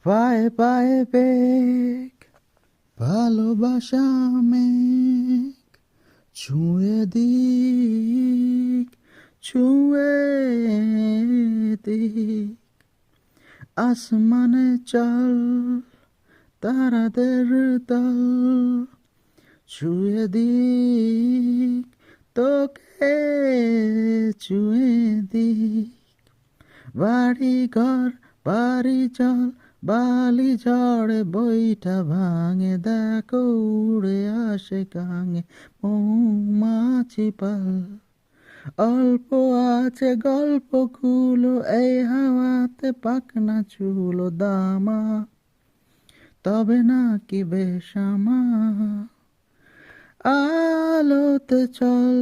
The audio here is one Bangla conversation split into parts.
পায়ে পায়ে বেগ, ভালোবাসা মেঘ, ছুঁয়ে দিক, ছুঁয়ে দিক, আসমানে চল, তারাদের দল, ছুঁয়ে দিক, তোকে ছুঁয়ে দিক, বাড়ি ঘর বাড়ি চল, বালি ঝড়ে বইটা ভাঙে, দেখো উড়ে আসে গাঙে মৌমাছি পাল। অল্প আছে গল্পগুলো, এই হাওয়াতে পাখনা চুলো দামা, তবে নাকি বেসামা। আলোতে চল,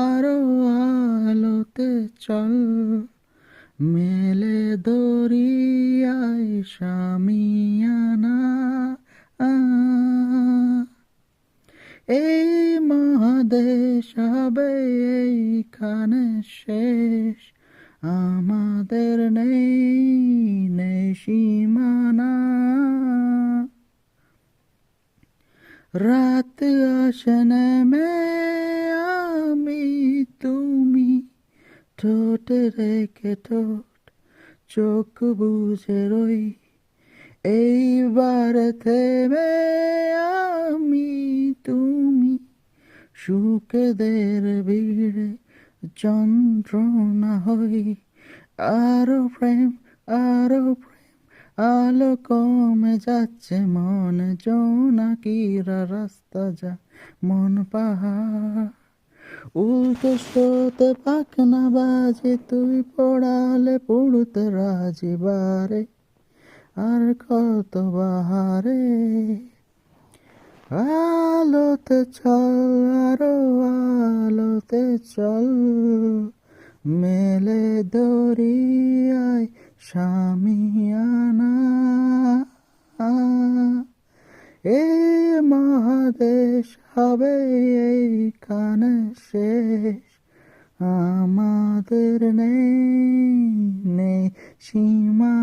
আরো আলোতে চল, মেলে দরিয়ায় শামিয়ানা। এই মহাদেশ হবে এইখানে শেষ, আমাদের নেই নেই সীমানা। রাত আসে নেমে, আমি তুমি ঠোঁটে রেখে ঠোঁট, চোখ বুঝে রই। এইবার থেমে আমি তুমি, সুখেদের ভিড়ে যন্ত্রণা হই। আরো প্রেম, আরো প্রেম, আলো কমে যাচ্ছে মন, জোনাকিরা রাস্তা যা মন পাহাড়। উল্টো স্রোতে পাখনা বাজে, তুই পড়ালে পড়তে রাজি বারে, আর কত বাহারে। আলোতে চল, আরো আলোতে চল, মেলে দরিয়ায় শামিয়ানা। এই মহাদেশ হবে এইখানে শেষ, আমাদের নেই নেই সীমা।